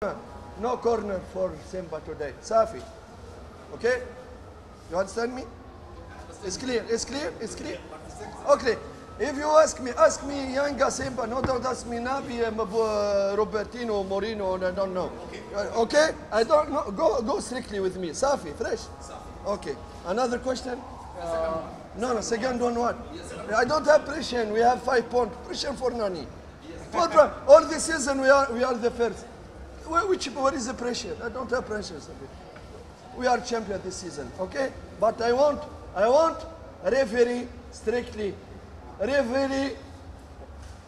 No corner for Simba today. Safi. Okay? You understand me? It's clear. It's clear. It's clear. Okay. If you ask me Yanga Simba. No, don't ask me Nabi, Robertino, Morino. I don't know. Okay? I don't know. Go strictly with me. Safi, fresh. Okay. Another question? No, second one what? I don't have pressure. We have 5 points. Pressure for Nani. All this season we are the first. What is the pressure? I don't have pressure. We are champion this season, okay? But I want referee strictly. Referee,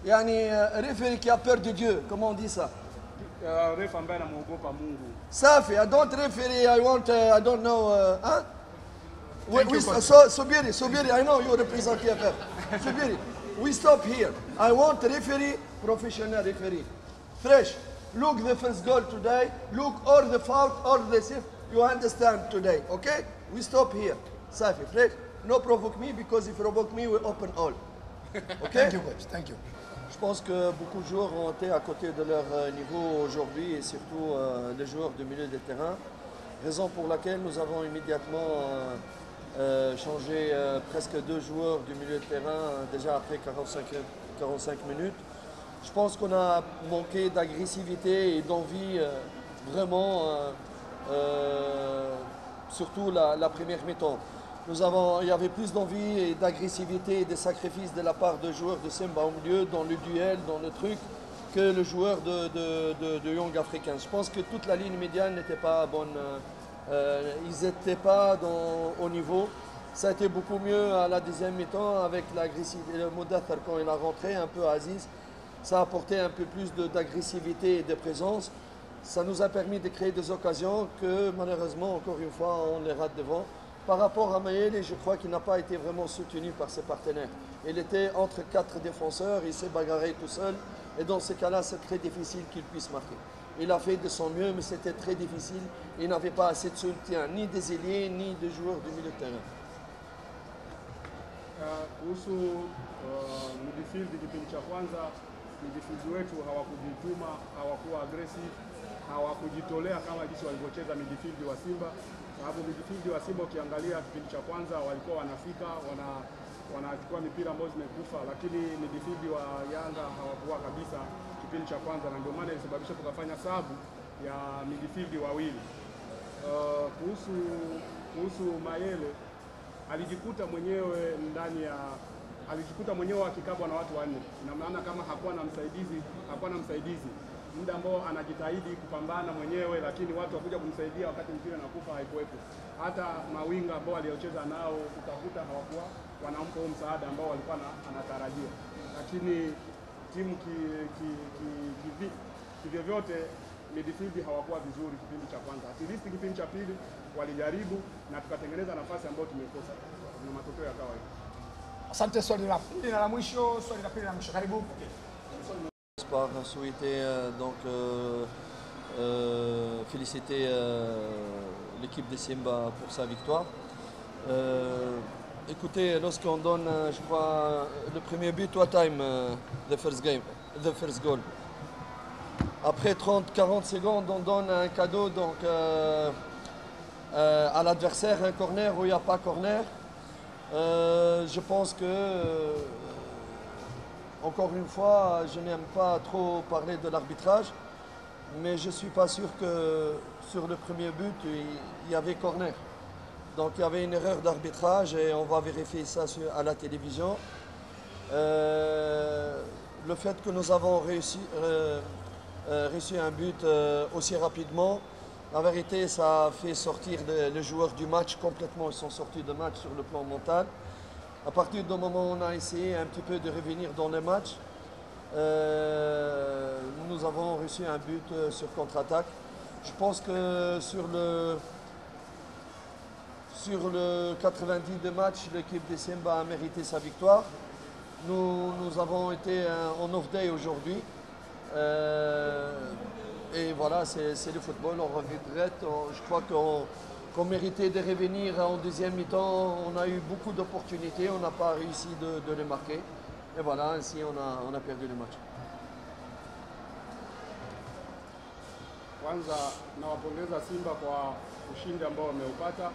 referee qui a peur de Dieu. Comment on dit ça? Safi, I don't referee. I want, I don't know. Huh? Subiri, I know you represent TFF. Subiri, we stop here. I want referee, professional referee. Fresh. Look the first goal today. Look all the foul, all the save. You understand today, okay? We stop here. Safi, fresh. No provoke me because if you provoke me, we open all. Okay? Thank you, coach. Thank you. Je pense que beaucoup de joueurs ont été à côté de leur niveau aujourd'hui et surtout les joueurs du milieu de terrain. Raison pour laquelle nous avons immédiatement changé presque 2 joueurs du milieu de terrain déjà après 45 minutes. Je pense qu'on a manqué d'agressivité et d'envie vraiment, surtout la première mi-temps. Il y avait plus d'envie et d'agressivité et de sacrifices de la part de joueurs de Simba au milieu, dans le duel, dans le truc, que le joueur de Young Africans. Je pense que toute la ligne médiane n'était pas bonne. Ils n'étaient pas au niveau. Ça a été beaucoup mieux à la deuxième mi-temps avec l'agressivité. Le Modathar, quand il a rentré, un peu Aziz, ça a apporté un peu plus d'agressivité et de présence. Ça nous a permis de créer des occasions que malheureusement, encore une fois, on les rate devant. Par rapport à Mayele, je crois qu'il n'a pas été vraiment soutenu par ses partenaires. Il était entre 4 défenseurs, il s'est bagarré tout seul. Et dans ces cas-là, c'est très difficile qu'il puisse marquer. Il a fait de son mieux, mais c'était très difficile. Il n'avait pas assez de soutien, ni des ailiers, ni des joueurs du milieu de terrain. Kuhusu midfield kipindi cha kwanza, midfield wetu hawakujituma, hawakuwa aggressive, hawakujitolea kama jinsi walivyocheza midfield wa Simba. Sababu midfield wa Simba ukiangalia kipindi cha kwanza walikuwa wanafika, wanachukua mipira ambayo zimekufa, lakini midfield wa Yanga hawakuwa kabisa kipindi cha kwanza, na ndio maana ilisababisha tukafanya sabu ya midfield wawili. Kuhusu Mayele, alijikuta mwenyewe akikabwa na watu wanne. Ina maana kama hakuwa na msaidizi, muda ambao anajitahidi kupambana mwenyewe, lakini watu wakuja kumsaidia wakati mpira nakufa haikuwepo. Hata mawinga ambao waliocheza nao utakuta hawakuwa wanampa huo msaada ambao walikuwa anatarajia. Lakini timu kivyovyote midfield hawakuwa vizuri kipindi cha kwanza. At least kipindi cha pili walijaribu na tukatengeneza nafasi ambayo tumekosa. Na matokeo yakawa hivyo. Asante. Swali la pili na la mwisho, karibu. Par souhaiter féliciter l'équipe de Simba pour sa victoire. Écoutez, lorsqu'on donne, je crois, le premier but, what time the first goal. Après 30-40 secondes, on donne un cadeau donc, à l'adversaire, un corner où il n'y a pas corner. Je pense que, encore une fois, je n'aime pas trop parler de l'arbitrage, mais je ne suis pas sûr que sur le premier but, il y avait corner. Donc il y avait une erreur d'arbitrage et on va vérifier ça à la télévision. Le fait que nous avons reçu un but aussi rapidement, la vérité, ça a fait sortir les joueurs du match complètement. Ils sont sortis de match sur le plan mental. À partir du moment où on a essayé un petit peu de revenir dans le match, nous avons reçu un but sur contre-attaque. Je pense que sur le 90 de match, l'équipe de Simba a mérité sa victoire. Nous avons été en off-day aujourd'hui. Et voilà, c'est le football, on regrette. Je crois qu'on méritait de revenir en deuxième mi-temps. On a eu beaucoup d'opportunités, on n'a pas réussi de les marquer. Et voilà, ainsi on a perdu le match. Kwanza nawapongeza Simba kwa ushindi ambao wameupata,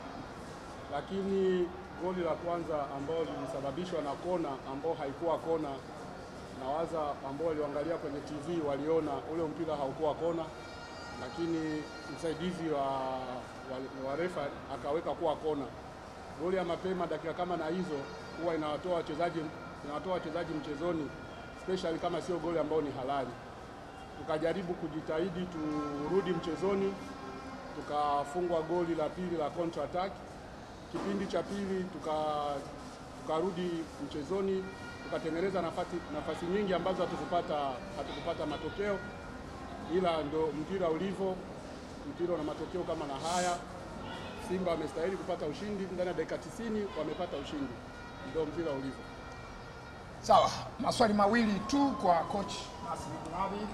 lakini goli la kwanza ambao lilisababishwa na kona ambao haikuwa kona, nawaza ambao walioangalia kwenye TV waliona ule mpira haukuwa kona, lakini msaidizi wa refa akaweka kuwa kona. Goli ya mapema dakika kama na hizo huwa inawatoa wachezaji mchezoni, especially kama sio goli ambao ni halali. Tukajaribu kujitahidi turudi mchezoni, tukafungwa goli la pili la counter attack. Kipindi cha pili tukarudi mchezoni, tukatengeneza nafasi nyingi ambazo hatukupata matokeo, ila ndo mpira ulivyo. Mpira na matokeo kama na haya, Simba wamestahili kupata ushindi ndani ya dakika 90, wamepata ushindi, ndio mpira ulivyo. Sawa, maswali mawili tu kwa coach Nasri Bunabi.